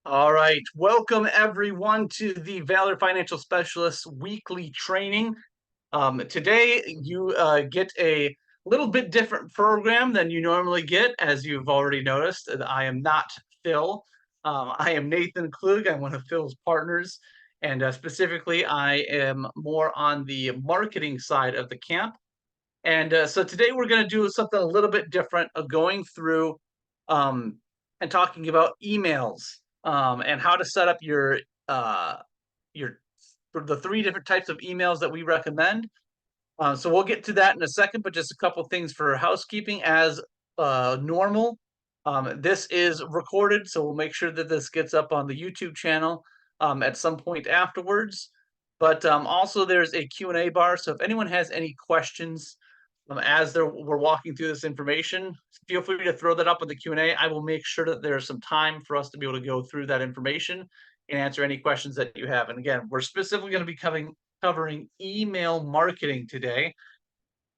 All right. Welcome everyone to the Valor Financial Specialists weekly training. Today you get a little bit different program than you normally get, as you've already noticed. I am not Phil. I am Nathan Klug. I'm one of Phil's partners, and specifically, I am more on the marketing side of the camp. And so today we're going to do something a little bit different, going through um, and talking about emails and how to set up uh, your for the three different types of emails that we recommend. So we'll get to that in a second, but just a couple things for housekeeping as normal. This is recorded, so we'll make sure that this gets up on the YouTube channel at some point afterwards. But also, there's a Q&A bar, so if anyone has any questions as we're walking through this information, feel free to throw that up in the Q&A. I will make sure that there's some time for us to be able to go through that information and answer any questions that you have. And again, we're specifically going to be covering email marketing today.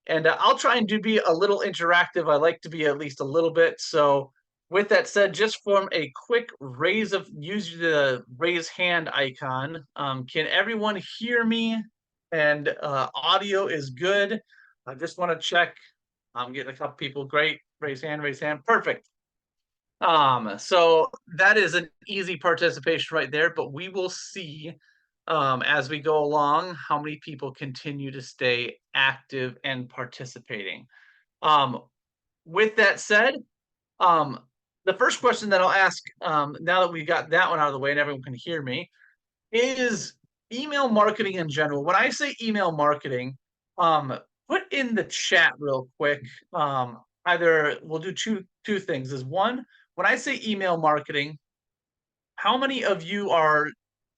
And I'll try and be a little interactive. I like to be at least a little bit. So with that said, just form a quick use the raise hand icon. Can everyone hear me? And audio is good. I just want to check. I'm getting a couple people. Great. Raise hand, raise hand. Perfect. So that is an easy participation right there, but we will see as we go along how many people continue to stay active and participating. Um, with that said, um, the first question that I'll ask now that we got that one out of the way and everyone can hear me is email marketing in general. When I say email marketing, put in the chat real quick. Either we'll do two things. Is one, when I say email marketing, how many of you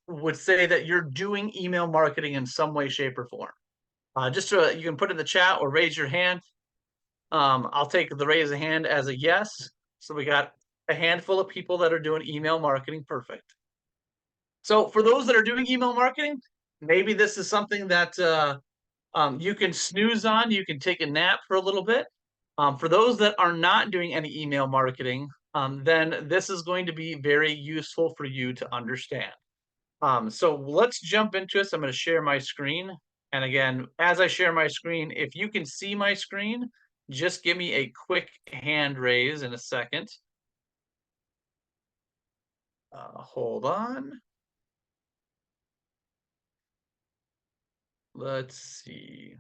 would say that you're doing email marketing in some way, shape, or form? Just so you can put in the chat or raise your hand. I'll take the raise a hand as a yes. So we got a handful of people that are doing email marketing. Perfect. So for those that are doing email marketing, maybe this is something that you can snooze on. You can take a nap for a little bit. For those that are not doing any email marketing, then this is going to be very useful for you to understand. So let's jump into this. I'm going to share my screen. And again, as I share my screen, if you can see my screen, just give me a quick hand raise in a second. Hold on. Let's see.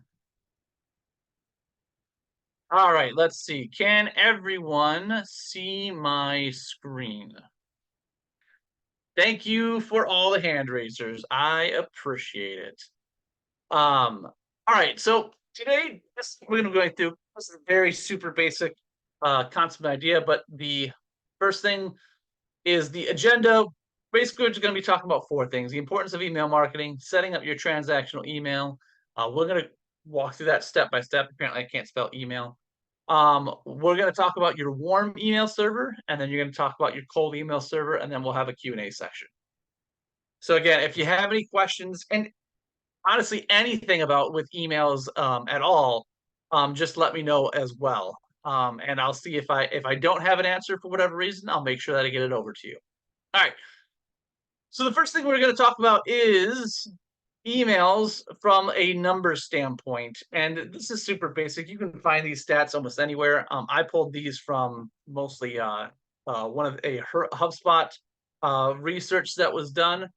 All right, let's see. Can everyone see my screen? Thank you for all the hand raisers. I appreciate it. All right, so today we're going to go through this is a very super basic concept idea, but the first thing is the agenda. Basically, we're just going to be talking about four things: the importance of email marketing, setting up your transactional email. We're going to walk through that step by step. Apparently, I can't spell email. We're going to talk about your warm email server, and then you're going to talk about your cold email server, and then we'll have a Q&A section. So again, if you have any questions, and honestly anything about with emails at all, just let me know as well. And I'll see if I don't have an answer for whatever reason, I'll make sure that I get it over to you. All right. So the first thing we're going to talk about is emails from a number standpoint. And this is super basic. You can find these stats almost anywhere. I pulled these from mostly one of a HubSpot research that was done.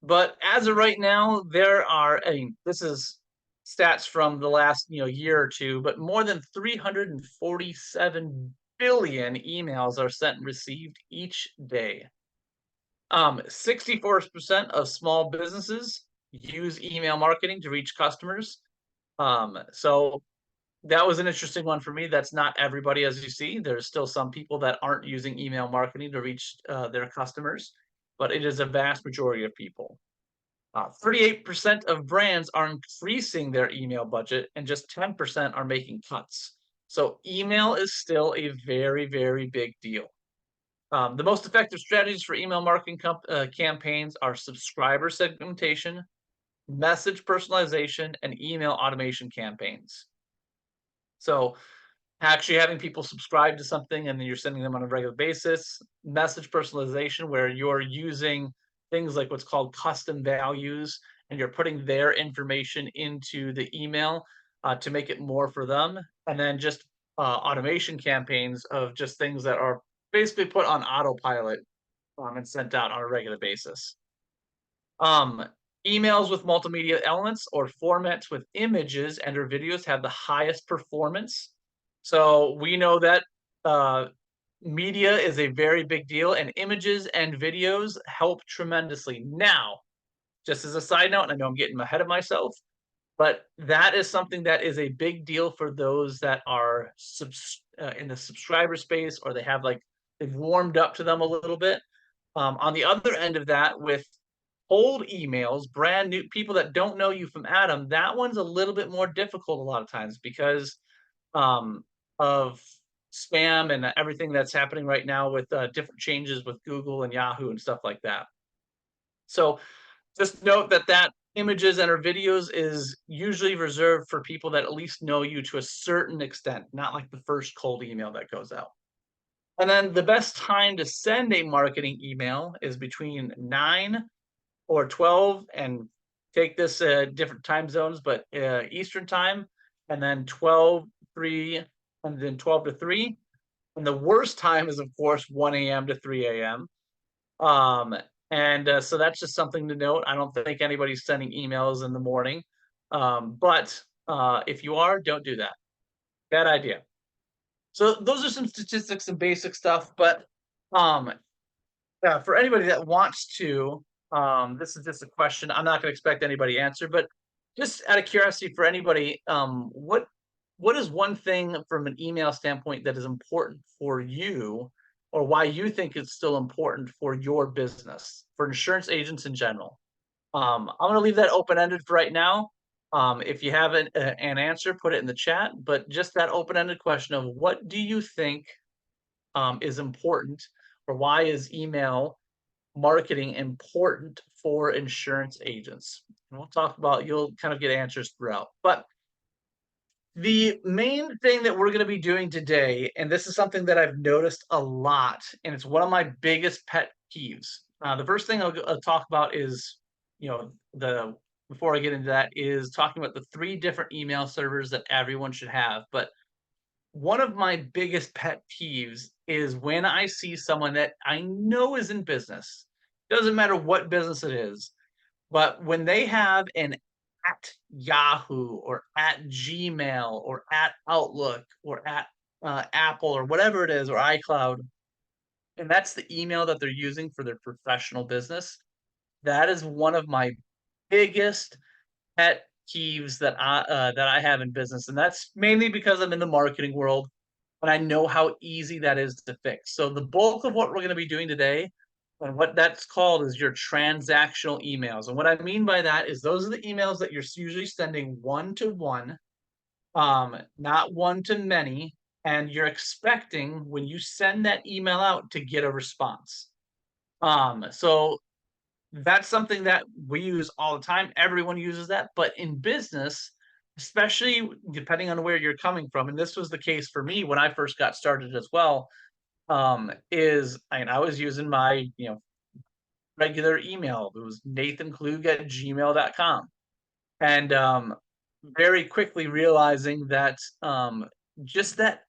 But as of right now, this is stats from the last year or two, but more than 347 billion emails are sent and received each day. 64% of small businesses use email marketing to reach customers. So that was an interesting one for me. That's not everybody, as you see. There's still some people that aren't using email marketing to reach their customers, but it is a vast majority of people. 38% of brands are increasing their email budget, and just 10% are making cuts. So email is still a very, very big deal. The most effective strategies for email marketing campaigns are subscriber segmentation, message personalization, and email automation campaigns. So actually having people subscribe to something and then you're sending them on a regular basis, message personalization where you're using things like what's called custom values and you're putting their information into the email to make it more for them, and then just automation campaigns of just things that are basically put on autopilot and sent out on a regular basis. Um, Emails with multimedia elements or formats with images and or videos have the highest performance. So we know that uh, media is a very big deal, and images and videos help tremendously. Now, just as a side note, and I know I'm getting ahead of myself, but that is something that is a big deal for those that are in the subscriber space, or they have like they've warmed up to them a little bit. On the other end of that, with old emails, brand new people that don't know you from Adam, that one's a little bit more difficult a lot of times because um, of spam and everything that's happening right now with different changes with Google and Yahoo and stuff like that. So just note that images and or videos is usually reserved for people that at least know you to a certain extent, not like the first cold email that goes out. And then the best time to send a marketing email is between 9 or 12, and take this different time zones, but Eastern time, and then 12, 3, and then 12 to 3. And the worst time is, of course, 1 a.m. to 3 a.m. Um, and so that's just something to note. I don't think anybody's sending emails in the morning. But if you are, don't do that. Bad idea. So those are some statistics and basic stuff. But um, for anybody that wants to, this is just a question. I'm not going to expect anybody to answer, but just out of curiosity for anybody, what is one thing from an email standpoint that is important for you, or why you think it's still important for your business, for insurance agents in general? I'm going to leave that open ended for right now. If you have an answer, put it in the chat. But just that open ended question of what do you think is important, or why is email marketing important for insurance agents? And we'll talk about, you'll kind of get answers throughout. But the main thing that we're going to be doing today, and this is something that I've noticed a lot, and it's one of my biggest pet peeves. The first thing I'll talk about is, before I get into that, is talking about the 3 different email servers that everyone should have. But one of my biggest pet peeves is when I see someone that I know is in business, doesn't matter what business it is, but when they have an at Yahoo or at Gmail or at Outlook or at Apple or whatever it is, or iCloud, and that's the email that they're using for their professional business, that is one of my biggest pet peeves that I have in business, and that's mainly because I'm in the marketing world and I know how easy that is to fix. So the bulk of what we're going to be doing today, and what that's called, is your transactional emails. And what I mean by that is those are the emails that you're usually sending one to one, not one to many, and you're expecting when you send that email out to get a response. So that's something that we use all the time. Everyone uses that, but in business, especially depending on where you're coming from, and this was the case for me when I first got started as well, I was using my regular email. It was nathanklug@gmail.com. And very quickly realizing that just that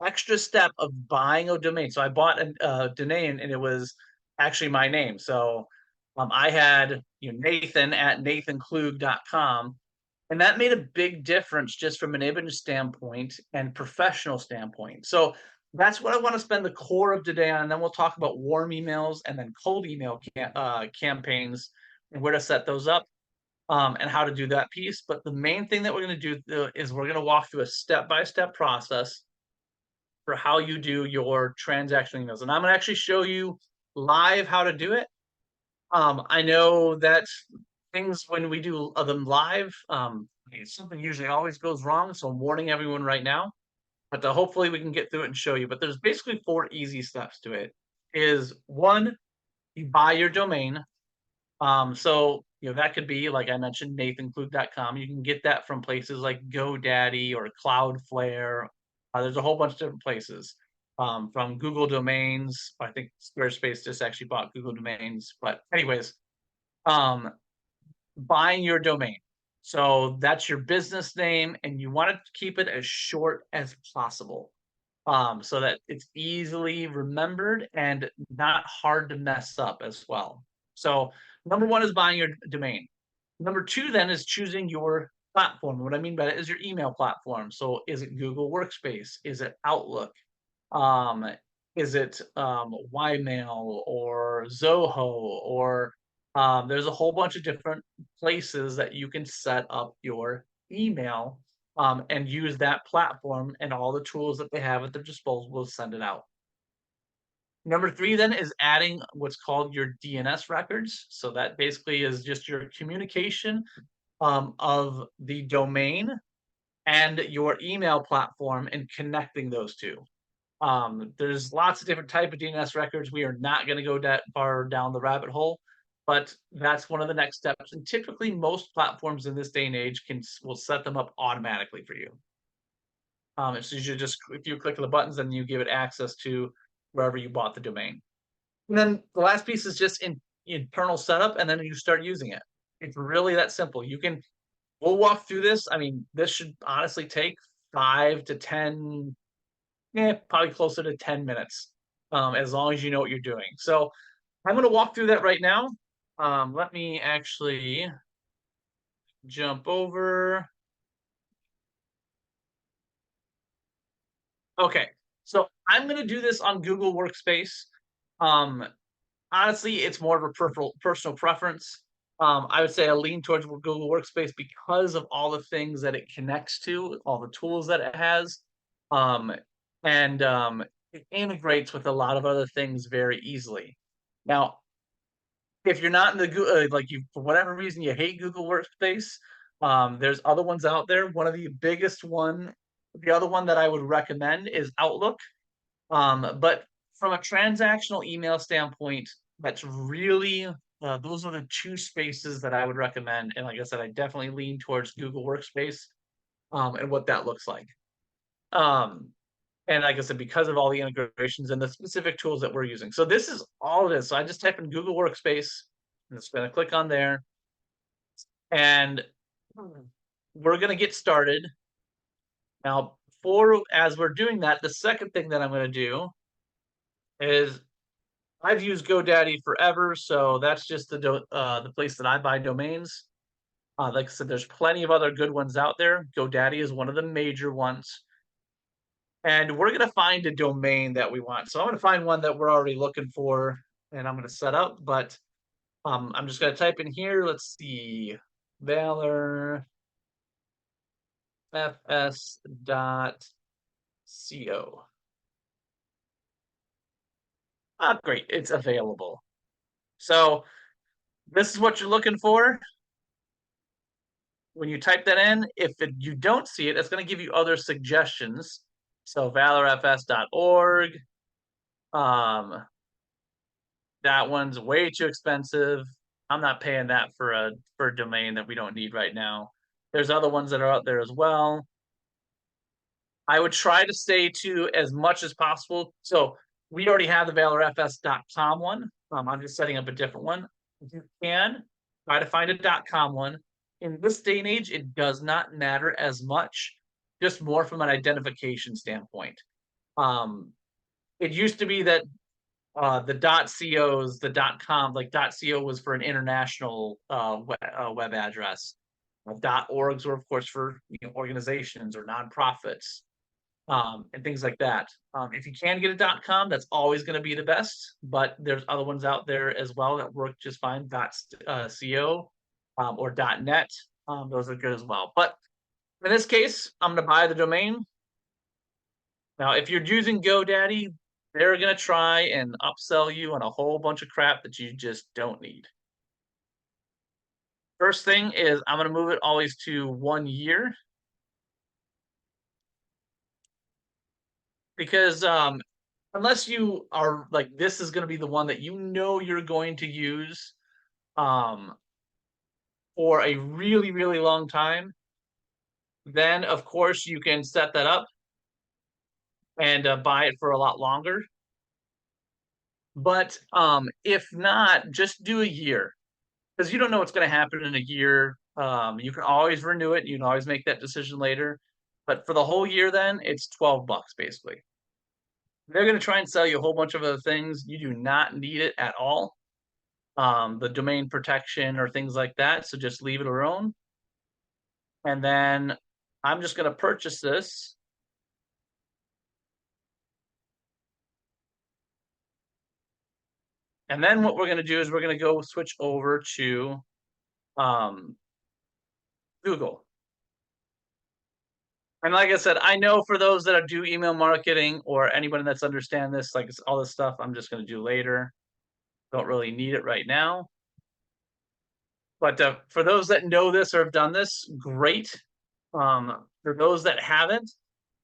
extra step of buying a domain. So I bought a domain and it was actually my name. So I had Nathan at nathanklug.com. And that made a big difference just from an image standpoint and professional standpoint. So that's what I want to spend the core of today on. And then we'll talk about warm emails and then cold email campaigns and where to set those up, and how to do that piece. But the main thing that we're going to do is we're going to walk through a step-by-step process for how you do your transactional emails. And I'm going to actually show you live how to do it. I know that things when we do them live, something usually always goes wrong. So I'm warning everyone right now, but hopefully we can get through it and show you. But there's basically 4 easy steps to it. Is one, you buy your domain. So that could be, like I mentioned, nathanklug.com. You can get that from places like GoDaddy or Cloudflare, There's a whole bunch of different places, from Google Domains. I think Squarespace just actually bought Google Domains. But anyways, um, buying your domain. So that's your business name, and you want to keep it as short as possible, so that it's easily remembered and not hard to mess up as well. So number one is buying your domain. Number two then is choosing your platform. What I mean by that is your email platform. So is it Google Workspace? Is it Outlook? Um, is it Ymail or Zoho, or there's a whole bunch of different places that you can set up your email, and use that platform and all the tools that they have at their disposal to send it out. Number three then is adding what's called your DNS records. So that basically is just your communication, of the domain and your email platform, and connecting those two. There's lots of different type of DNS records. We are not going to go that far down the rabbit hole, but that's one of the next steps. And typically, most platforms in this day and age will set them up automatically for you. It's usually just if you click the buttons, then you give it access to wherever you bought the domain. And then the last piece is just internal setup, and then you start using it. It's really that simple. We'll walk through this. I mean, this should honestly take 5 to 10, probably closer to 10 minutes, as long as you know what you're doing. So I'm going to walk through that right now. Let me actually jump over. Okay, so I'm going to do this on Google Workspace. Um, Honestly, it's more of a personal preference. I would say I lean towards Google Workspace because of all the things that it connects to, all the tools that it has, um, and it integrates with a lot of other things very easily. Now, if you're not in the like you for whatever reason you hate Google Workspace, there's other ones out there. One of the biggest one, the other one that I would recommend is Outlook. But from a transactional email standpoint, that's really those are the two spaces that I would recommend. And like I said, I definitely lean towards Google Workspace, and what that looks like. Um, and like I said, because of all the integrations and the specific tools that we're using. So this is all it is. So I just type in Google Workspace. I'm just going to click on there, and we're going to get started. Now, as we're doing that, the second thing that I'm going to do is I've used GoDaddy forever, so that's just the place that I buy domains. Like I said, there's plenty of other good ones out there. GoDaddy is one of the major ones. And we're going to find a domain that we want. So I'm going to find one that we're already looking for, and I'm going to set up. But I'm just going to type in here. Let's see, valorfs.co. Ah, great, it's available. So this is what you're looking for. When you type that in, you don't see it, it's going to give you other suggestions. So valorfs.org, that one's way too expensive. I'm not paying that for a domain that we don't need right now. There's other ones that are out there as well. I would try to stay to as much as possible. So we already have the valorfs.com one. I'm just setting up a different one. If you can, try to find a .com one. In this day and age, it does not matter as much, just more from an identification standpoint. It used to be that the .cos, the .com, like .co was for an international web address. .orgs were, of course, for organizations or nonprofits, and things like that. If you can get a .com, that's always going to be the best. But there's other ones out there as well that work just fine. .co or .net. Those are good as well. But in this case, I'm going to buy the domain. Now, if you're using GoDaddy, they're going to try and upsell you on a whole bunch of crap that you just don't need. First thing is I'm going to move it always to 1 year. Because unless you are like, this is going to be the one that you're going to use for a really, really long time, then of course you can set that up. and buy it for a lot longer. But if not, just do a year, because you don't know what's going to happen in a year. You can always renew it. You can always make that decision later. But for the whole year, then it's 12 bucks basically. They're going to try and sell you a whole bunch of other things. You do not need it at all. The domain protection or things like that. So just leave it alone. And then I'm just going to purchase this. And then what we're going to do is we're going to go switch over to Google. And like I said, I know for those that do email marketing or anybody that's understand this, like all this stuff, I'm just going to do later. Don't really need it right now. But for those that know this or have done this, great. For those that haven't,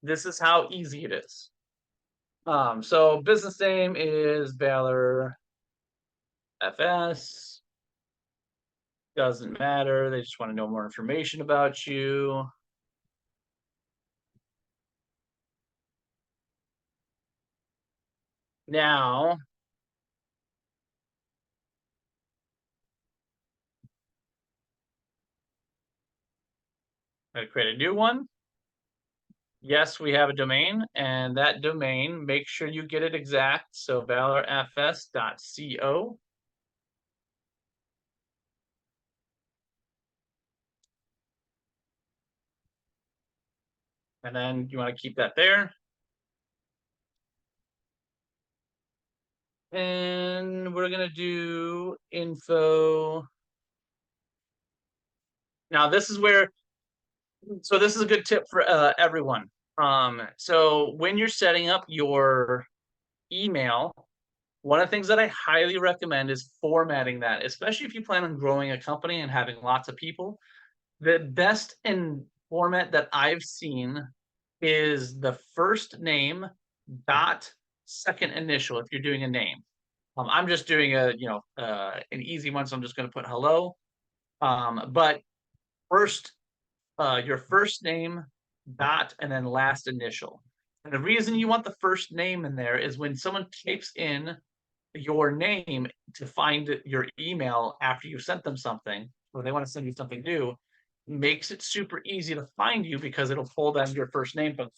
this is how easy it is. So business name is Valor FS. Doesn't matter. They just want to know more information about you. Now, I'm going to create a new one. Yes, we have a domain, and that domain, make sure you get it exact. So valorfs.co. And then you want to keep that there. And we're going to do info. Now, this is where, so this is a good tip for everyone. So when you're setting up your email, one of the things that I highly recommend is formatting that, especially if you plan on growing a company and having lots of people. The best in format that I've seen is the first name dot second initial if you're doing a name. I'm just doing a an easy one, so I'm just going to put hello. But first, your first name dot and then last initial. And the reason you want the first name in there is when someone types in your name to find your email after you sent them something, or they want to send you something new, makes it super easy to find you because it'll pull down your first name. But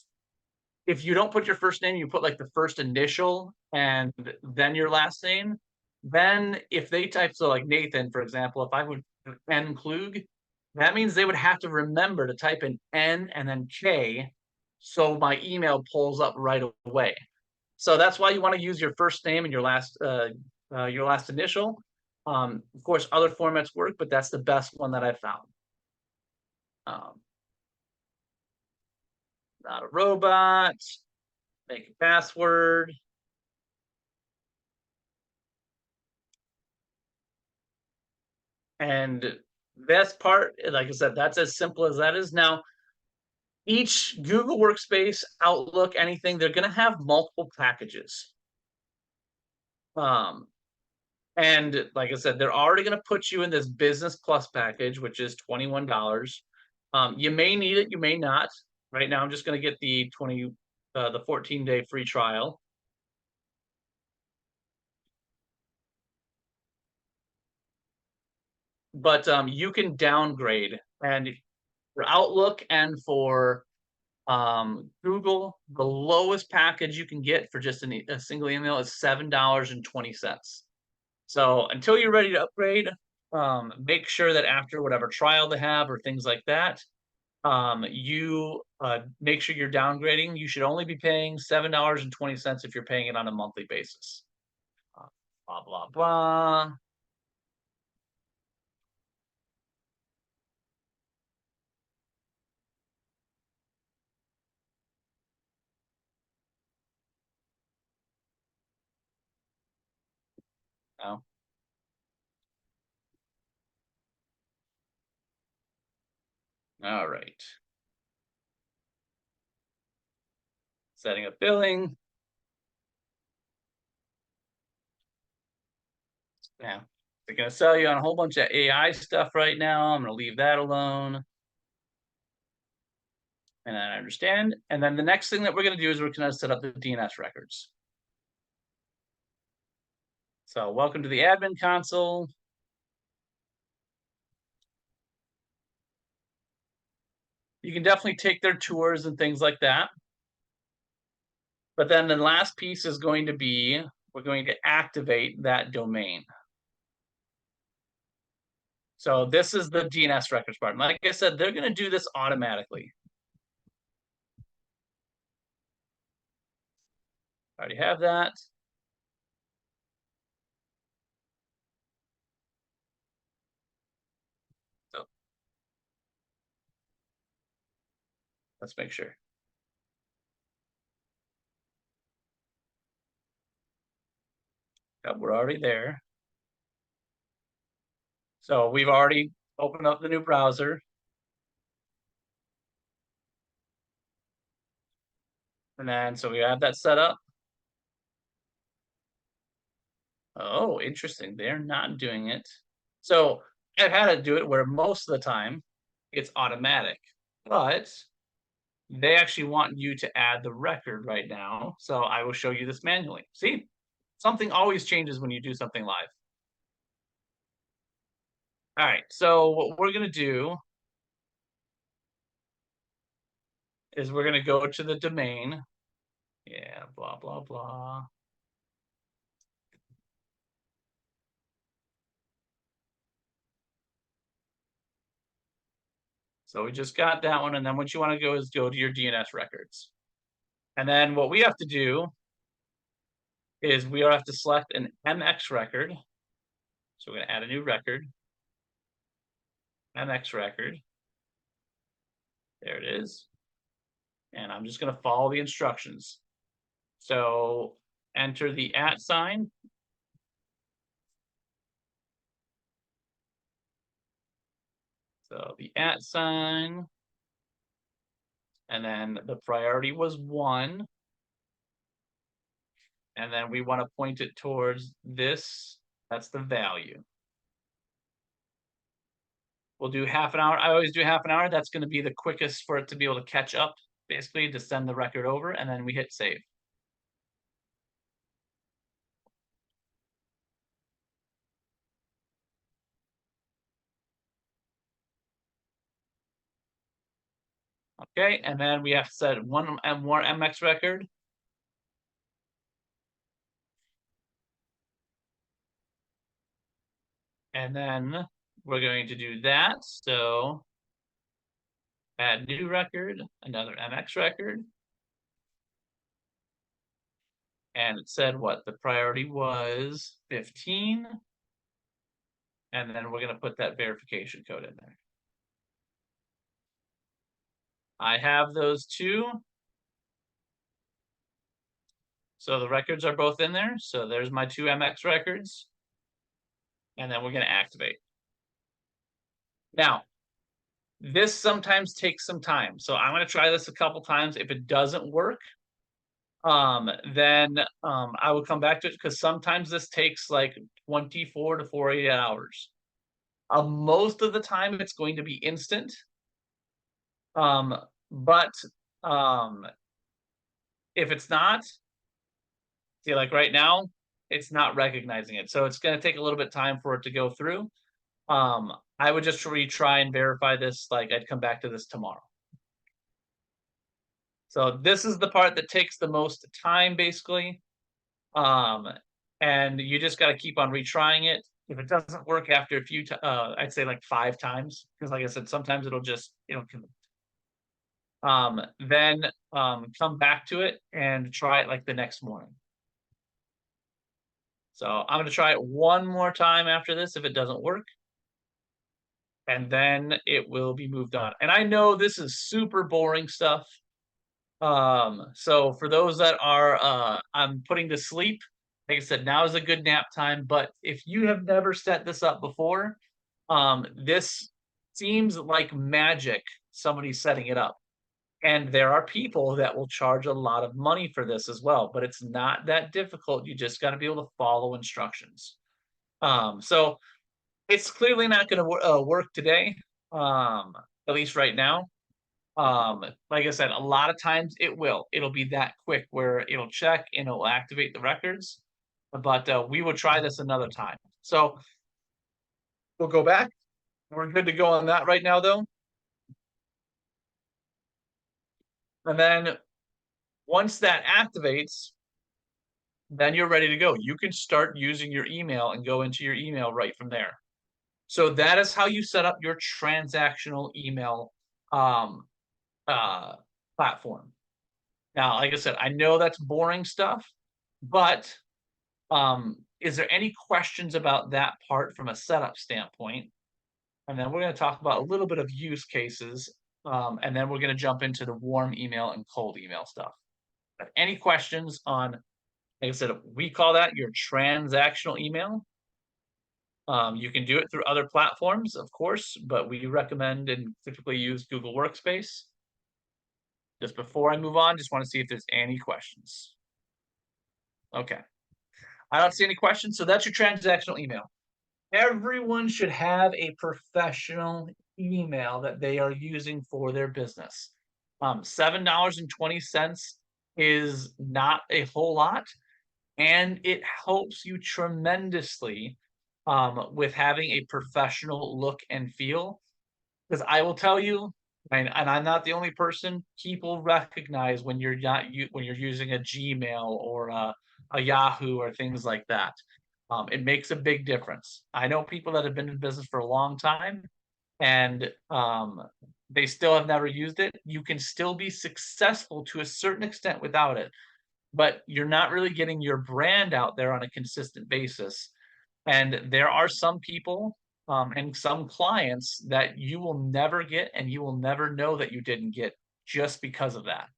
if you don't put your first name, you put like the first initial and then your last name, then if they type, so like Nathan, for example, if I would N Klug, that means they would have to remember to type in N and then K, so my email pulls up right away. So that's why you want to use your first name and your last initial. Of course, other formats work, but that's the best one that I found. Not a robot. Make a password. And this part, like I said, that's as simple as that is. Now, each Google Workspace, Outlook, anything, they're going to have multiple packages. And like I said, they're already going to put you in this Business Plus package, which is $21. You may need it, you may not. Right now, I'm just going to get the 14-day free trial. But you can downgrade, and for Outlook and for Google, the lowest package you can get for just a single email is $7.20. So until you're ready to upgrade, make sure that after whatever trial they have or things like that, you make sure you're downgrading. You should only be paying $7.20 if you're paying it on a monthly basis. Blah, blah, blah. No. All right. Setting up billing. Yeah. They're going to sell you on a whole bunch of AI stuff right now. I'm going to leave that alone. And I understand. And then the next thing that we're going to do is we're going to set up the DNS records. So welcome to the admin console. You can definitely take their tours and things like that. But then the last piece is going to be, we're going to activate that domain. So this is the DNS records part. And like I said, they're going to do this automatically. I already have that. So let's make sure. Yep, we're already there. So we've already opened up the new browser. And then, so we have that set up. Oh, interesting. They're not doing it. So I've had to do it where most of the time it's automatic, but they actually want you to add the record right now. So I will show you this manually. See, something always changes when you do something live. All right, so what we're going to do is we're going to go to the domain. Yeah, blah, blah, blah. So we just got that one. And then what you want to go is go to your DNS records. And then what we have to do is we have to select an MX record. So we're going to add a new record. MX record. There it is. And I'm just going to follow the instructions. So enter the @ sign. So the @ sign. And then the priority was 1. And then we want to point it towards this. That's the value. We'll do half an hour. I always do half an hour. That's going to be the quickest for it to be able to catch up, basically, to send the record over. And then we hit save. Okay, and then we have to set one more MX record. And then we're going to do that. So add new record, another MX record. And it said what? The priority was 15. And then we're going to put that verification code in there. I have those two. So the records are both in there. So there's my 2 MX records. And then we're going to activate. Now, this sometimes takes some time. So I'm going to try this a couple times. If it doesn't work, then I will come back to it, because sometimes this takes like 24 to 48 hours. Most of the time it's going to be instant. But if it's not, see, like right now, it's not recognizing it. So it's going to take a little bit of time for it to go through. I would just retry and verify this. Like, I'd come back to this tomorrow. So this is the part that takes the most time, basically. And you just got to keep on retrying it. If it doesn't work after a few, I'd say like 5 times, because like I said, sometimes it'll just, then come back to it and try it like the next morning. So I'm going to try it one more time after this if it doesn't work. And then it will be moved on. And I know this is super boring stuff. So for those that are I'm putting to sleep, like I said, now is a good nap time. But if you have never set this up before, this seems like magic, somebody setting it up. And there are people that will charge a lot of money for this as well, but it's not that difficult. You just got to be able to follow instructions. So it's clearly not going to work today, at least right now. Like I said, a lot of times it'll be that quick where it'll check and it'll activate the records. But we will try this another time. So we'll go back. We're good to go on that right now, though. And then once that activates, then you're ready to go. You can start using your email and go into your email right from there. So that is how you set up your transactional email um, uh, platform. Now, like I said, I know that's boring stuff, but is there any questions about that part from a setup standpoint? And then we're going to talk about a little bit of use cases, and then we're going to jump into the warm email and cold email stuff. But any questions on, like I said, we call that your transactional email. You can do it through other platforms, of course, but we recommend and typically use Google Workspace. Just before I move on, just want to see if there's any questions. Okay. I don't see any questions, so that's your transactional email. Everyone should have a professional email that they are using for their business. $7.20 is not a whole lot, and it helps you tremendously with having a professional look and feel. Because I will tell you, and I'm not the only person, people recognize when you're using a Gmail or a Yahoo or things like that. It makes a big difference. I know people that have been in business for a long time and they still have never used it. You can still be successful to a certain extent without it, but you're not really getting your brand out there on a consistent basis. And there are some people and some clients that you will never get and you will never know that you didn't get just because of that.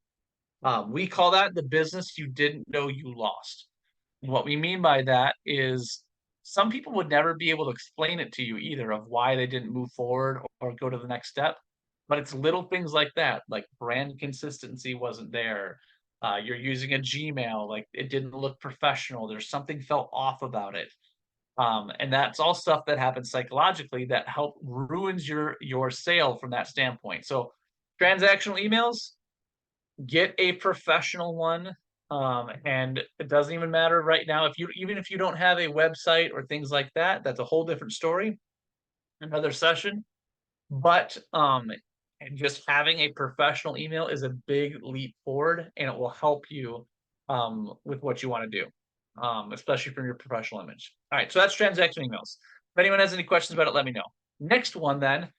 We call that the business you didn't know you lost. And what we mean by that is some people would never be able to explain it to you either of why they didn't move forward or go to the next step. But it's little things like that, like brand consistency wasn't there. You're using a Gmail, like it didn't look professional. There's something felt off about it. And that's all stuff that happens psychologically that help ruins your sale from that standpoint. So transactional emails, get a professional one. And it doesn't even matter right now if even if you don't have a website or things like that, that's a whole different story, another session. But and just having a professional email is a big leap forward, and it will help you with what you want to do, especially from your professional image. All right, so that's transaction emails. If anyone has any questions about it, let me know. Next one then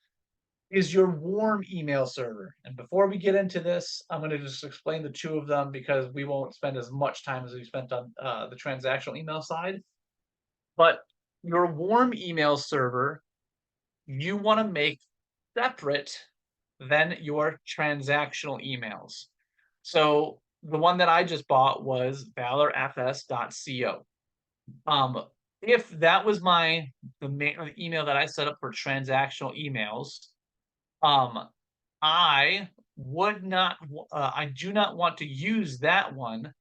is your warm email server. And before we get into this, I'm going to just explain the two of them because we won't spend as much time as we spent on the transactional email side. But your warm email server, you want to make separate than your transactional emails. So the one that I just bought was valorfs.co. If that was the email that I set up for transactional emails, I do not want to use that one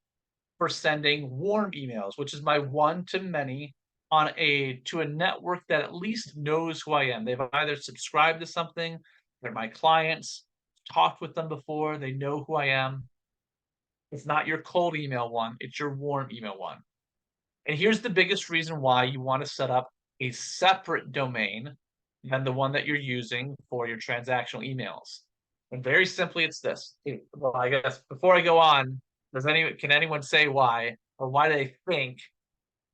for sending warm emails, which is my one-to-many to a network that at least knows who I am. They've either subscribed to something, they're my clients, talked with them before, they know who I am. It's not your cold email one, it's your warm email one. And here's the biggest reason why you want to set up a separate domain than the one that you're using for your transactional emails. And very simply, it's this. Well, I guess before I go on, can anyone say why, or why do they think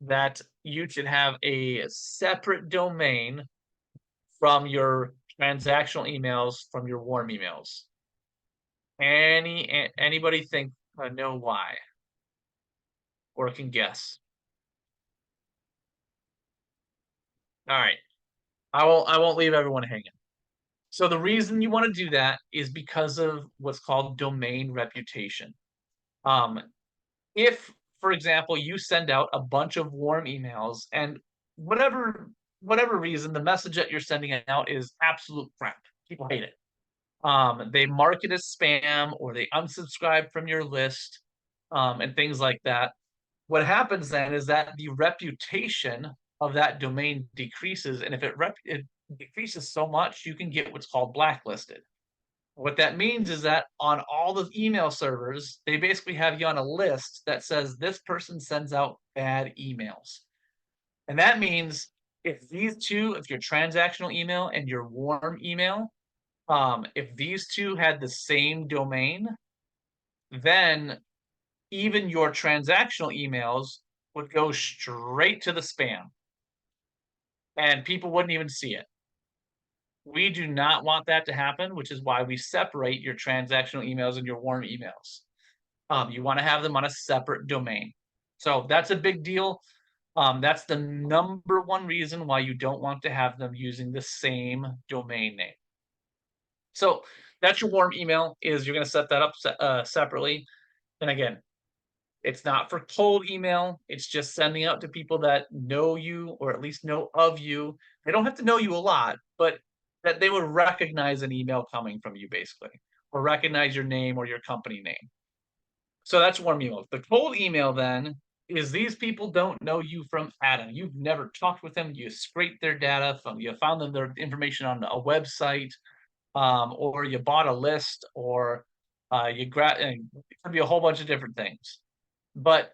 that you should have a separate domain from your transactional emails from your warm emails? Anybody think know why, or can guess? All right, I won't leave everyone hanging. So the reason you want to do that is because of what's called domain reputation. If, for example, you send out a bunch of warm emails and whatever reason, the message that you're sending out is absolute crap. People hate it. They mark it as spam or they unsubscribe from your list, and things like that. What happens then is that the reputation of that domain decreases, and if it decreases so much, you can get what's called blacklisted. What that means is that on all the email servers, they basically have you on a list that says this person sends out bad emails. And that means if these two, if your transactional email and your warm email, if these two had the same domain, then even your transactional emails would go straight to the spam and people wouldn't even see it. We do not want that to happen, which is why we separate your transactional emails and your warm emails. You want to have them on a separate domain. So that's a big deal. That's the number one reason why you don't want to have them using the same domain name. So that's your warm email. Is you're going to set that up separately. And again, it's not for cold email. It's just sending out to people that know you or at least know of you. They don't have to know you a lot, but that they would recognize an email coming from you, basically, or recognize your name or your company name. So that's warm email. The cold email then is these people don't know you from Adam. You've never talked with them. You scraped their data from, you found them their information on a website, or you bought a list, or you grab. It could be a whole bunch of different things, but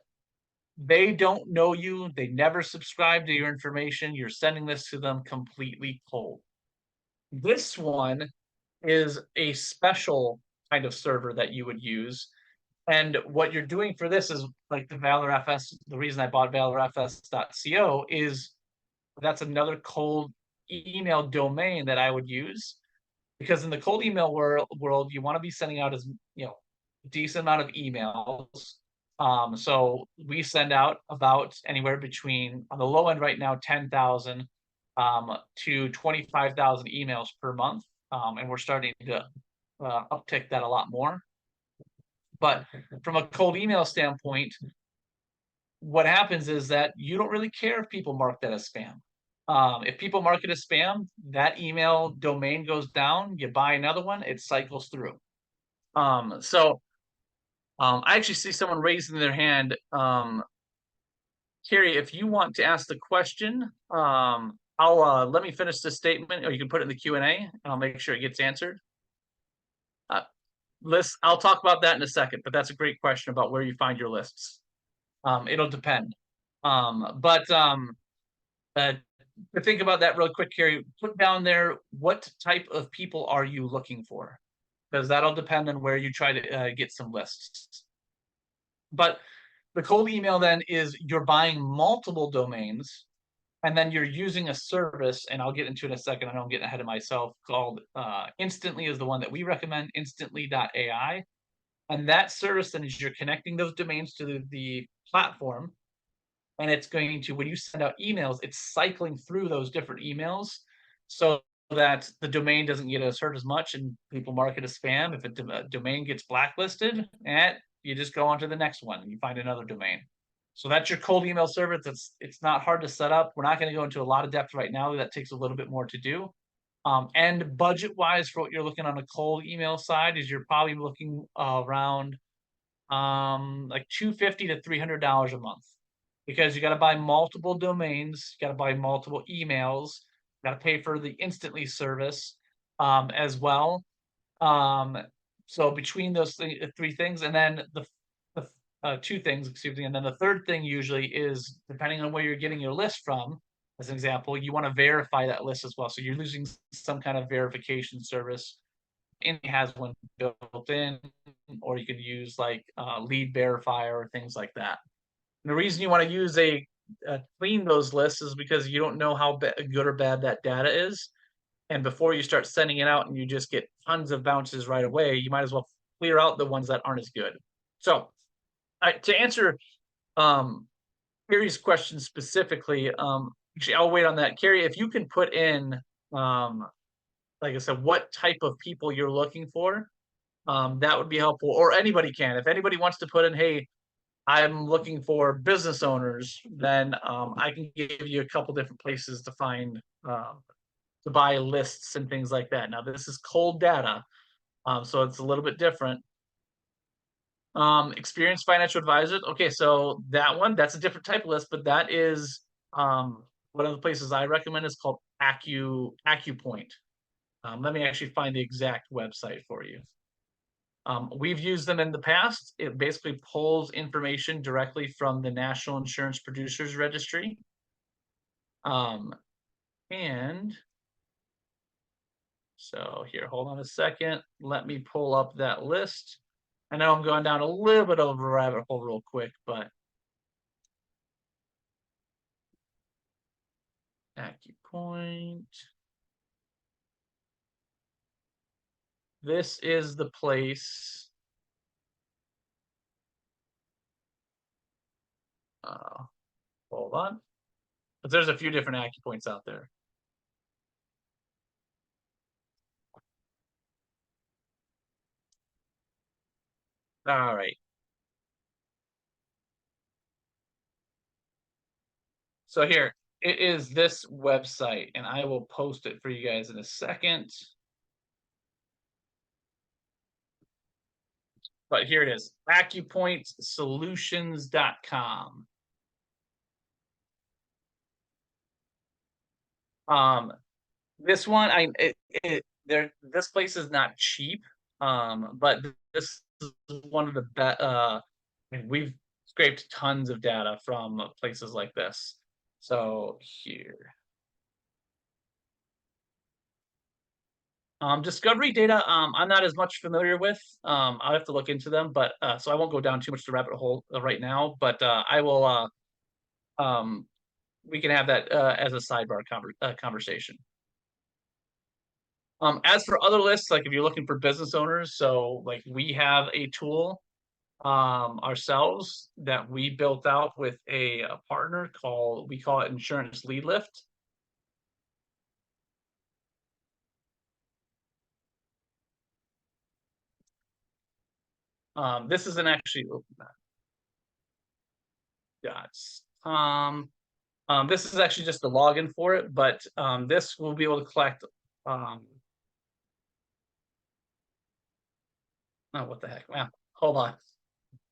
they don't know you. They never subscribe to your information. You're sending this to them completely cold. This one is a special kind of server that you would use. And what you're doing for this is like the Valor FS. The reason I bought valorfs.co is that's another cold email domain that I would use, because in the cold email world, you want to be sending out as decent amount of emails. So we send out about anywhere between, on the low end right now, 10,000 to 25,000 emails per month, and we're starting to uptick that a lot more. But from a cold email standpoint, what happens is that you don't really care if people mark that as spam. If people mark it as spam, that email domain goes down, you buy another one, it cycles through. I actually see someone raising their hand. Carrie, if you want to ask the question, I'll let me finish this statement, or you can put it in the Q&A, and I'll make sure it gets answered. I'll talk about that in a second, but that's a great question about where you find your lists. It'll depend. To think about that real quick, Carrie, put down there, what type of people are you looking for? Because that'll depend on where you try to get some lists. But the cold email then is you're buying multiple domains, and then you're using a service, and I'll get into it in a second. I know I'm getting ahead of myself, called Instantly is the one that we recommend, instantly.ai. And that service then is you're connecting those domains to the platform, and it's going to, when you send out emails, it's cycling through those different emails so that the domain doesn't get hurt as much and people mark it as spam. If a domain gets blacklisted, you just go on to the next one and you find another domain. So that's your cold email service. It's not hard to set up. We're not going to go into a lot of depth right now. That takes a little bit more to do. And budget-wise, for what you're looking on a cold email side, is you're probably looking around like $250 to $300 a month, because you got to buy multiple domains, you got to buy multiple emails, you got to pay for the Instantly service as well. So between those three things, and then the two things, excuse me, and then the third thing usually is, depending on where you're getting your list from, as an example, you want to verify that list as well. So you're using some kind of verification service. It has one built in, or you could use like Lead Verifier or things like that. And the reason you want to use clean those lists is because you don't know how good or bad that data is. And before you start sending it out and you just get tons of bounces right away, you might as well clear out the ones that aren't as good. So to answer Carrie's question specifically, actually, I'll wait on that. Carrie, if you can put in, like I said, what type of people you're looking for, that would be helpful. Or anybody can. If anybody wants to put in, hey, I'm looking for business owners, then I can give you a couple different places to find, to buy lists and things like that. Now, this is cold data, so it's a little bit different. Experienced financial advisors. Okay, so that's a different type of list, but that is one of the places I recommend is called AccuPoint. Let me actually find the exact website for you. We've used them in the past. It basically pulls information directly from the National Insurance Producers Registry. And so here, hold on a second. Let me pull up that list. I know I'm going down a little bit of a rabbit hole real quick, but AccuPoint. This is the place. Hold on. But there's a few different AccuPoints out there. All right. So here, it is this website, and I will post it for you guys in a second. But here it is, AccuPointSolutions.com. This one, this place is not cheap, but this is one of the best. We've scraped tons of data from places like this. So here, discovery data, I'm not as much familiar with. I'll have to look into them, but so I won't go down too much the rabbit hole right now. But I will. We can have that as a sidebar conversation. As for other lists, like if you're looking for business owners, so like we have a tool ourselves that we built out with a partner we call it Insurance Lead Lift. This isn't actually this is actually just the login for it, but this will be able to collect oh, what the heck? Well, hold on.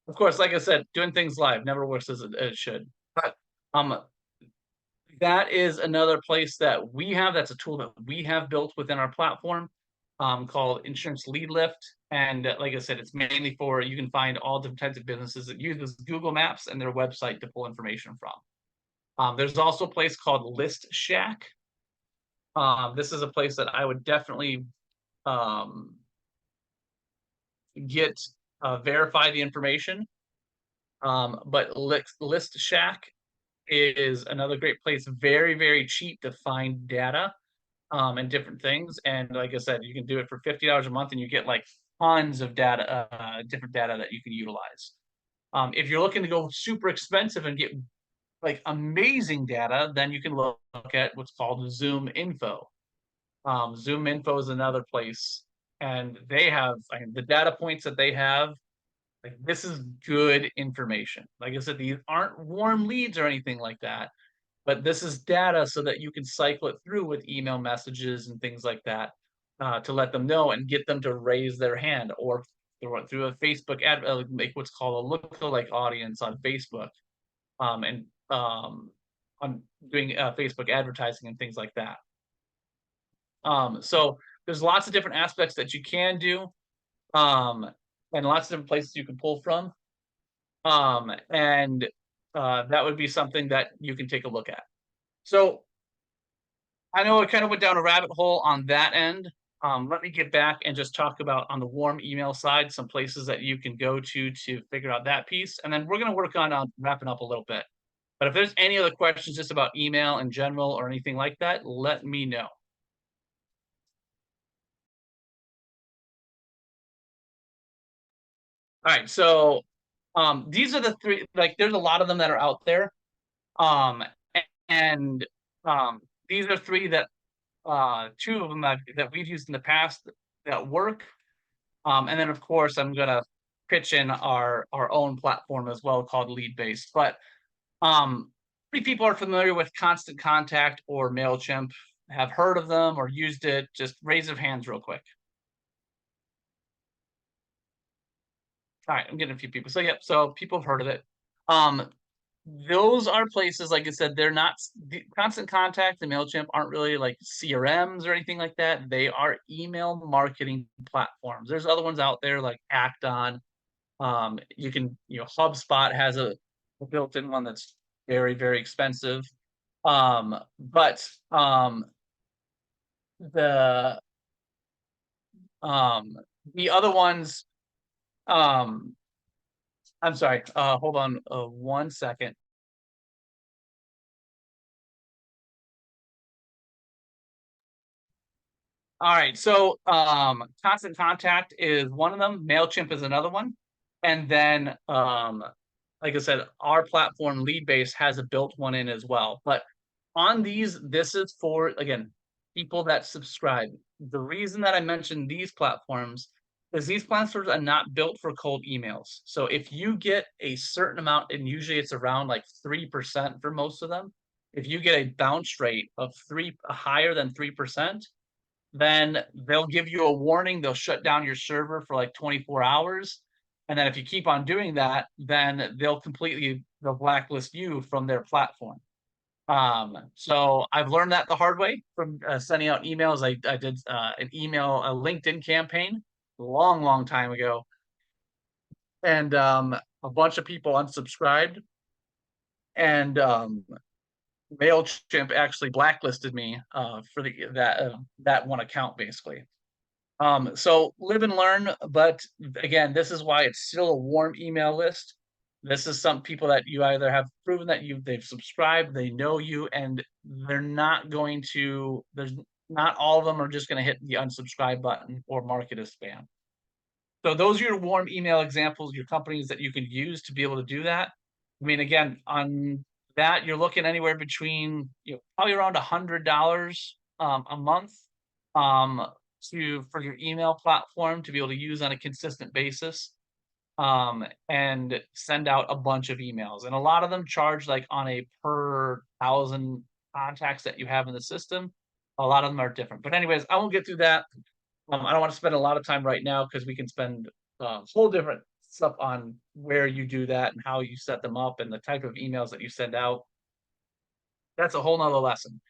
Of course, like I said, doing things live never works as it should. But that is another place that we have. That's a tool that we have built within our platform called Insurance Lead Lift. And like I said, it's mainly for, you can find all different types of businesses that use Google Maps and their website to pull information from. There's also a place called List Shack. This is a place that I would definitely verify the information. But List Shack is another great place, very, very cheap to find data and different things. And like I said, you can do it for $50 a month and you get like tons of data, different data that you can utilize. If you're looking to go super expensive and get like amazing data, then you can look at what's called ZoomInfo. ZoomInfo is another place, and they have, I mean, the data points that they have. Like, this is good information. Like I said, these aren't warm leads or anything like that, but this is data so that you can cycle it through with email messages and things like that to let them know and get them to raise their hand, or through a Facebook ad, make what's called a lookalike audience on Facebook, and on doing Facebook advertising and things like that. So there's lots of different aspects that you can do, and lots of different places you can pull from. And that would be something that you can take a look at. So I know I kind of went down a rabbit hole on that end. Let me get back and just talk about, on the warm email side, some places that you can go to figure out that piece. And then we're going to work on wrapping up a little bit. But if there's any other questions just about email in general or anything like that, let me know. All right, so these are the three, like there's a lot of them that are out there. And these are three that two of them that we've used in the past that work. And then of course I'm gonna pitch in our own platform as well called Leadbase. But many people are familiar with Constant Contact or MailChimp, have heard of them or used it. Just raise their hands real quick. All right, I'm getting a few people. So yeah, so people have heard of it. those are places, like I said, they're not the Constant Contact and MailChimp aren't really like CRMs or anything like that. They are email marketing platforms. There's other ones out there like Acton. You can, HubSpot has a built-in one that's very, very expensive. But the um the other ones, um I'm sorry, hold on 1 second. All right, so Constant Contact is one of them, MailChimp is another one. And then like I said, our platform Leadbase has a built one in as well. But on these, this is for, again, people that subscribe. The reason that I mentioned these platforms is these platforms are not built for cold emails. So if you get a certain amount, and usually it's around like 3% for most of them, if you get a bounce rate of higher than 3%, then they'll give you a warning. They'll shut down your server for like 24 hours. And then if you keep on doing that, then they'll blacklist you from their platform. So I've learned that the hard way from sending out emails. I did a LinkedIn campaign a long, long time ago. And a bunch of people unsubscribed. And MailChimp actually blacklisted me for that one account, basically. So live and learn, but again, this is why it's still a warm email list. This is some people that you either have proven that they've subscribed, they know you, and they're not going to, there's not all of them are just going to hit the unsubscribe button or mark it as spam. So those are your warm email examples, your companies that you can use to be able to do that. I mean, again, on that, you're looking anywhere between, probably around $100 a month for your email platform to be able to use on a consistent basis, and send out a bunch of emails. And a lot of them charge like on a per 1,000 contacts that you have in the system. A lot of them are different. But anyways, I won't get through that. I don't want to spend a lot of time right now because we can spend whole different stuff on where you do that and how you set them up and the type of emails that you send out. That's a whole nother lesson.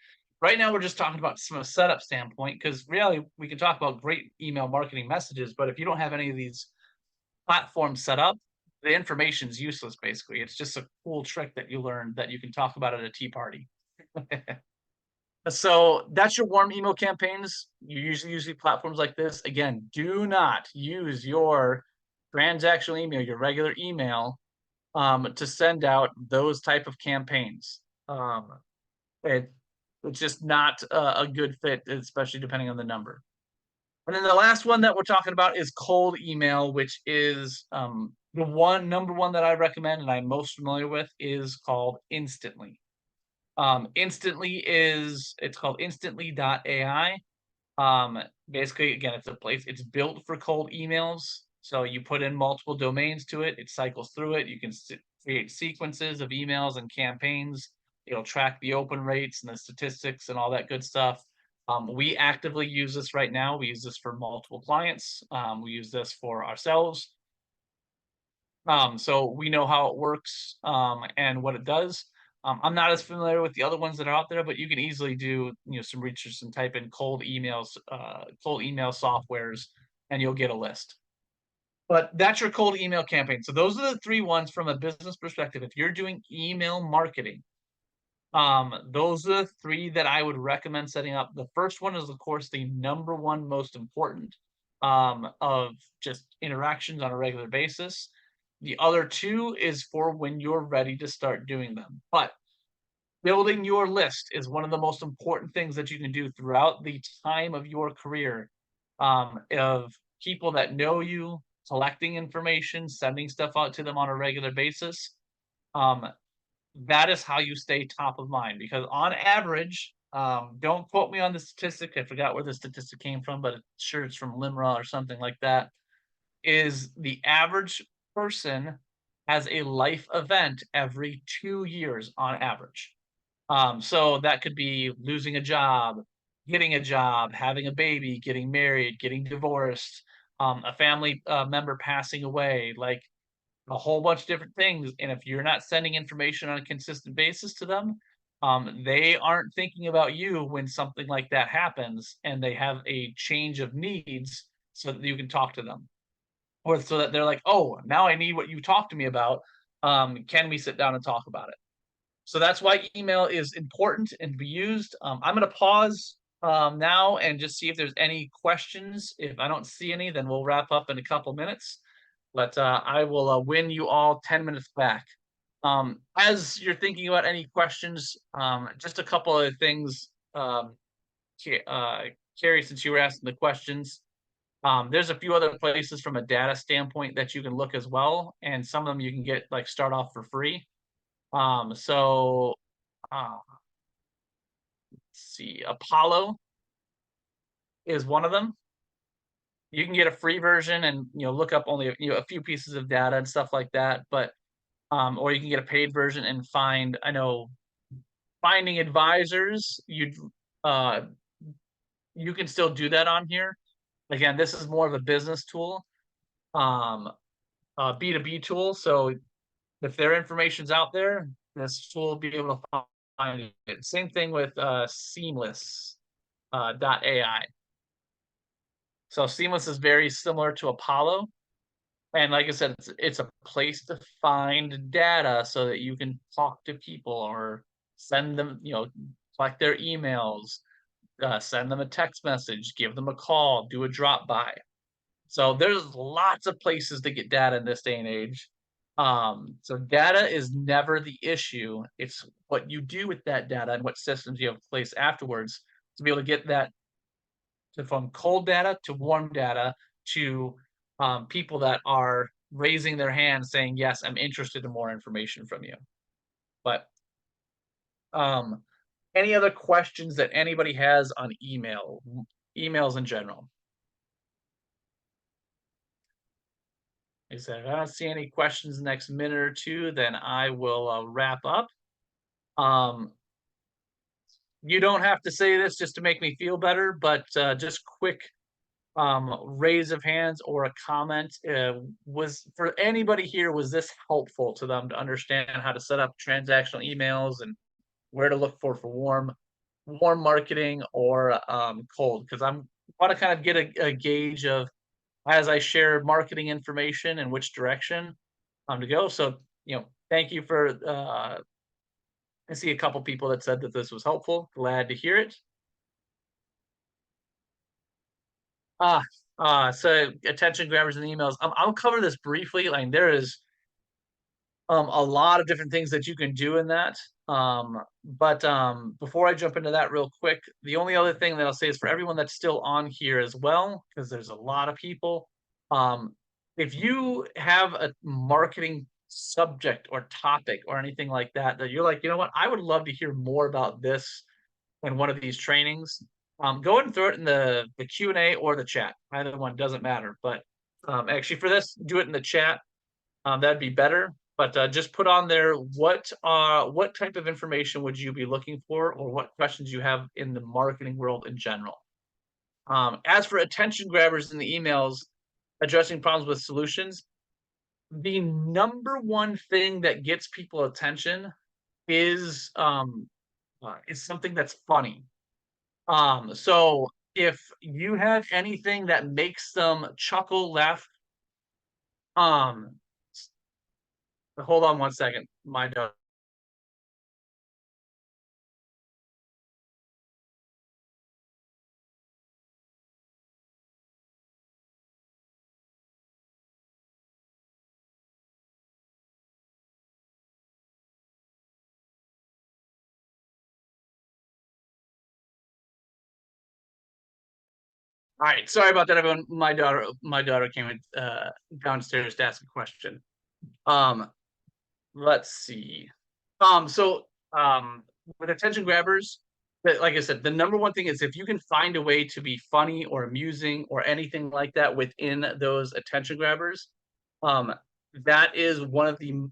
Right now, we're just talking about from a setup standpoint, because really we can talk about great email marketing messages, but if you don't have any of these platforms set up, the information is useless, basically. It's just a cool trick that you learned that you can talk about at a tea party. So that's your warm email campaigns. You usually use platforms like this. Again, do not use your transactional email, your regular email, to send out those type of campaigns. It's just not a good fit, especially depending on the number. And then the last one that we're talking about is cold email, which is the number one that I recommend and I'm most familiar with is called Instantly. It's called instantly.ai. Basically, again, it's built for cold emails. So you put in multiple domains to it, it cycles through it. You can create sequences of emails and campaigns. It'll track the open rates and the statistics and all that good stuff. We actively use this right now. We use this for multiple clients. We use this for ourselves. So we know how it works and what it does. I'm not as familiar with the other ones that are out there, but you can easily do some research and type in cold email softwares, and you'll get a list. But that's your cold email campaign. So those are the three ones from a business perspective. If you're doing email marketing, those are the three that I would recommend setting up. The first one is, of course, the number one most important of just interactions on a regular basis. The other two is for when you're ready to start doing them. But building your list is one of the most important things that you can do throughout the time of your career, of people that know you, collecting information, sending stuff out to them on a regular basis. That is how you stay top of mind, because on average, don't quote me on the statistic, I forgot where the statistic came from, but sure it's from LIMRA or something like that, is the average person has a life event every 2 years on average. So that could be losing a job, getting a job, having a baby, getting married, getting divorced, a family member passing away. Like, a whole bunch of different things. And if you're not sending information on a consistent basis to them, they aren't thinking about you when something like that happens and they have a change of needs so that you can talk to them. Or so that they're like, oh, now I need what you talked to me about. Can we sit down and talk about it? So that's why email is important and to be used. I'm going to pause now and just see if there's any questions. If I don't see any, then we'll wrap up in a couple minutes. But I will win you all 10 minutes back. As you're thinking about any questions, just a couple of things, Carrie, since you were asking the questions. There's a few other places from a data standpoint that you can look as well, and some of them you can get like start off for free. So let's see, Apollo is one of them. You can get a free version and look up only a few pieces of data and stuff like that, but or you can get a paid version and find, I know, finding advisors, you can still do that on here. Again, this is more of a business tool, B2B tool. So if their information's out there, this tool will be able to find it. Same thing with Seamless .ai. So Seamless is very similar to Apollo. And like I said, it's a place to find data so that you can talk to people or send them, collect their emails, send them a text message, give them a call, do a drop by. So there's lots of places to get data in this day and age. So data is never the issue. It's what you do with that data and what systems you have in place afterwards to be able to get that from cold data to warm data to people that are raising their hands saying, yes, I'm interested in more information from you. But any other questions that anybody has on emails in general? Like I said, if I don't see any questions in the next minute or two, then I will wrap up. You don't have to say this just to make me feel better, but just quick raise of hands or a comment. Was for anybody here, was this helpful to them to understand how to set up transactional emails and where to look for warm marketing or cold? Because I want to kind of get a gauge of, as I share marketing information and which direction to go. So, thank you for, I see a couple people that said that this was helpful. Glad to hear it. So attention grabbers and emails. I'll cover this briefly. Like there is a lot of different things that you can do in that. But before I jump into that real quick, the only other thing that I'll say is for everyone that's still on here as well, because there's a lot of people, if you have a marketing subject or topic or anything like that, that you're like, you know what, I would love to hear more about this in one of these trainings, go ahead and throw it in the Q&A or the chat. Either one doesn't matter. But actually for this, do it in the chat. That'd be better. But just put on there what type of information would you be looking for, or what questions you have in the marketing world in general. As for attention grabbers in the emails, addressing problems with solutions, the number one thing that gets people attention is something that's funny. So if you have anything that makes them chuckle, laugh, hold on one second, my daughter. All right, sorry about that, everyone. My daughter came downstairs to ask a question. Let's see. So with attention grabbers, like I said, the number one thing is if you can find a way to be funny or amusing or anything like that within those attention grabbers, that is one of the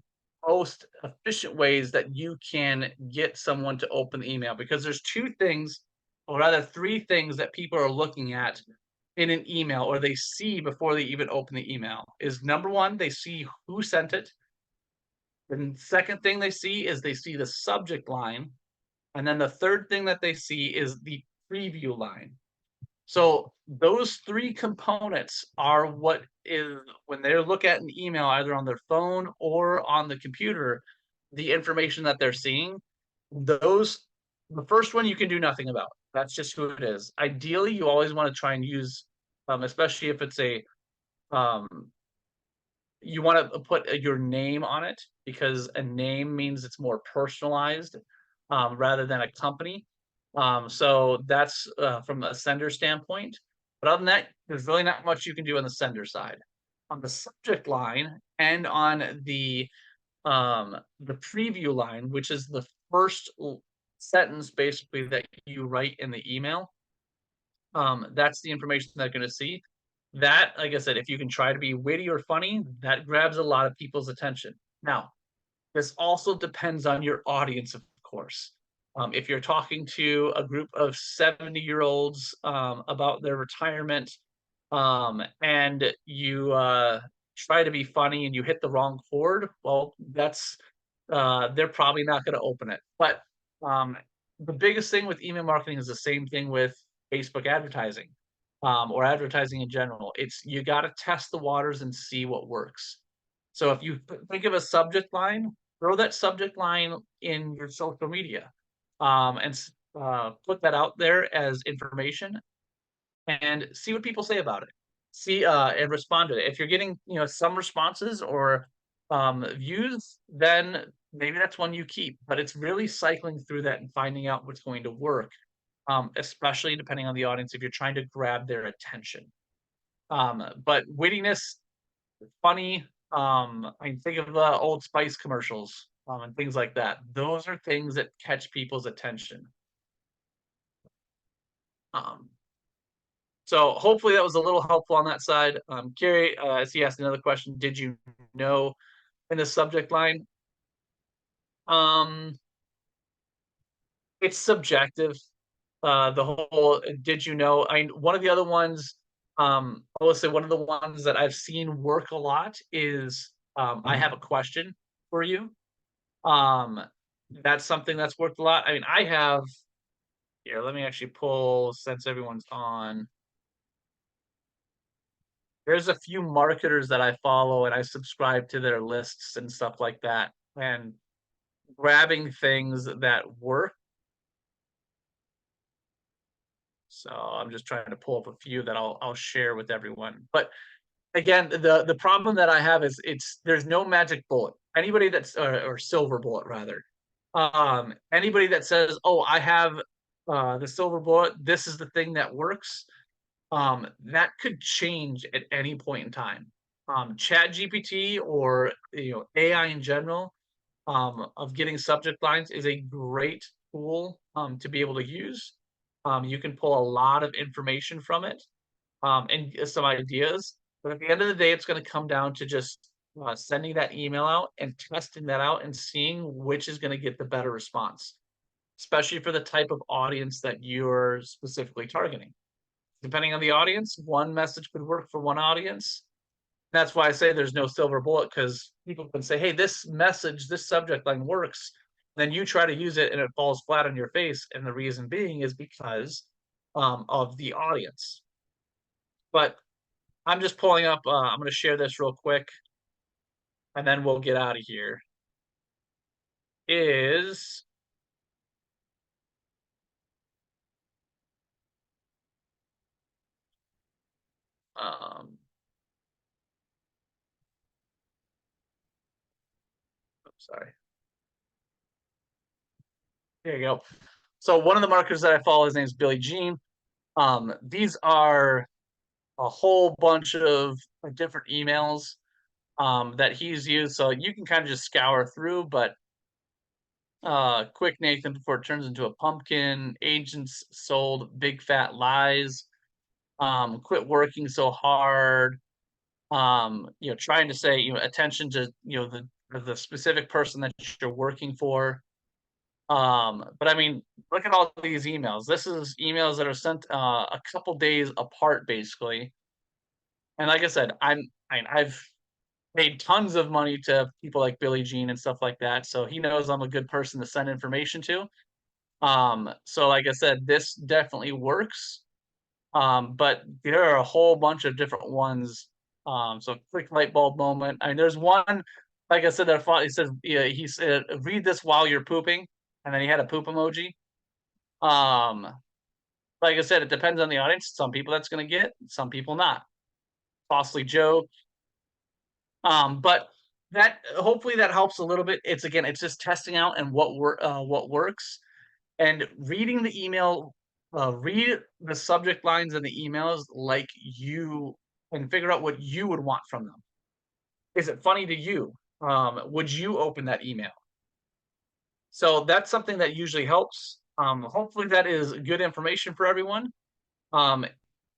most efficient ways that you can get someone to open the email, because there's two things, or rather three things, that people are looking at in an email, or they see before they even open the email, is number one, they see who sent it. The second thing they see is they see the subject line. And then the third thing that they see is the preview line. So those three components are what is, when they look at an email either on their phone or on the computer, the information that they're seeing. Those, the first one you can do nothing about. That's just who it is. Ideally, you always want to try and use, especially if it's a, you want to put your name on it, because a name means it's more personalized, rather than a company. So that's from a sender standpoint. But other than that, there's really not much you can do on the sender side. On the subject line and on the preview line, which is the first sentence basically that you write in the email, that's the information they're going to see. That, like I said, if you can try to be witty or funny, that grabs a lot of people's attention. Now, this also depends on your audience, of course. If you're talking to a group of 70-year-olds about their retirement, and you try to be funny and you hit the wrong chord, well, that's they're probably not going to open it. But the biggest thing with email marketing is the same thing with Facebook advertising, or advertising in general. It's, you got to test the waters and see what works. So if you think of a subject line, throw that subject line in your social media, and put that out there as information, and see what people say about it. See, and respond to it. If you're getting, some responses or views, then maybe that's one you keep. But it's really cycling through that and finding out what's going to work, especially depending on the audience, if you're trying to grab their attention. But wittiness, funny, I mean, think of the Old Spice commercials, and things like that. Those are things that catch people's attention. Um, so hopefully that was a little helpful on that side. Gary, as he asked another question, did you know in the subject line? Um, it's subjective. The whole did you know? One of the other ones, I will say one of the ones that I've seen work a lot is, I have a question for you. Um, that's something that's worked a lot. I mean, I have here, let me actually pull, since everyone's on. There's a few marketers that I follow and I subscribe to their lists and stuff like that. And grabbing things that work. So I'm just trying to pull up a few that I'll share with everyone. But again, the problem that I have is there's no magic bullet. Anybody that's or silver bullet rather. Anybody that says, "Oh, I have the silver bullet. This is the thing that works." That could change at any point in time. Chat GPT, or AI in general, of getting subject lines, is a great tool to be able to use. You can pull a lot of information from it, and some ideas. But at the end of the day, it's going to come down to just sending that email out and testing that out and seeing which is going to get the better response, especially for the type of audience that you're specifically targeting. Depending on the audience, one message could work for one audience. That's why I say there's no silver bullet, because people can say, hey, this message, this subject line works. Then you try to use it and it falls flat on your face. And the reason being is because of the audience. But I'm just pulling up, I'm going to share this real quick and then we'll get out of here. Is sorry. There you go. So one of the marketers that I follow, his name is Billy Jean. These are a whole bunch of different emails that he's used. So you can kind of just scour through, but Quick Nathan before it turns into a pumpkin, agents sold big fat lies, quit working so hard, trying to say, attention to, the specific person that you're working for. But I mean, look at all these emails. This is emails that are sent a couple days apart, basically. And like I said, I've paid tons of money to people like Billy Jean and stuff like that, so he knows I'm a good person to send information to. So like I said, this definitely works. But there are a whole bunch of different ones. So quick light bulb moment. I mean, there's one, like I said, that he says, yeah, he said, read this while you're pooping, and then he had a poop emoji. Um, like I said, it depends on the audience. Some people that's gonna get, some people not. Costly joke. But that hopefully that helps a little bit. It's again, it's just testing out and what works and reading the email. Read the subject lines in the emails like you and figure out what you would want from them. Is it funny to you? Would you open that email? So that's something that usually helps. Hopefully that is good information for everyone. Um,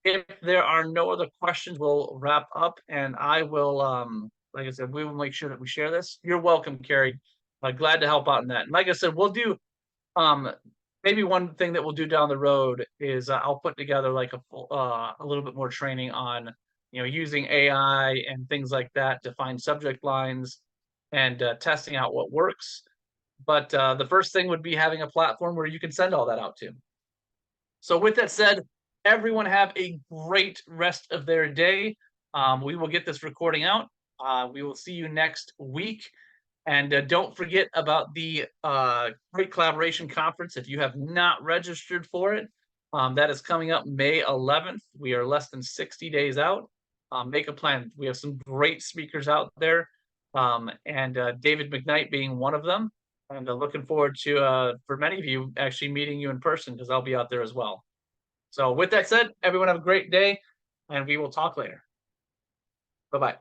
if there are no other questions, we'll wrap up and I will, like I said, we will make sure that we share this. You're welcome, Carrie. Glad to help out in that. And like I said, we'll do, um, maybe one thing that we'll do down the road is I'll put together like a little bit more training on, using AI and things like that to find subject lines and testing out what works. But the first thing would be having a platform where you can send all that out to. So with that said, everyone have a great rest of their day. We will get this recording out. We will see you next week. And don't forget about the Great Collaboration Conference. If you have not registered for it, that is coming up May 11th. We are less than 60 days out. Make a plan. We have some great speakers out there, and David McKnight being one of them. And looking forward to, for many of you, actually meeting you in person because I'll be out there as well. So with that said, everyone have a great day, and we will talk later. Bye-bye.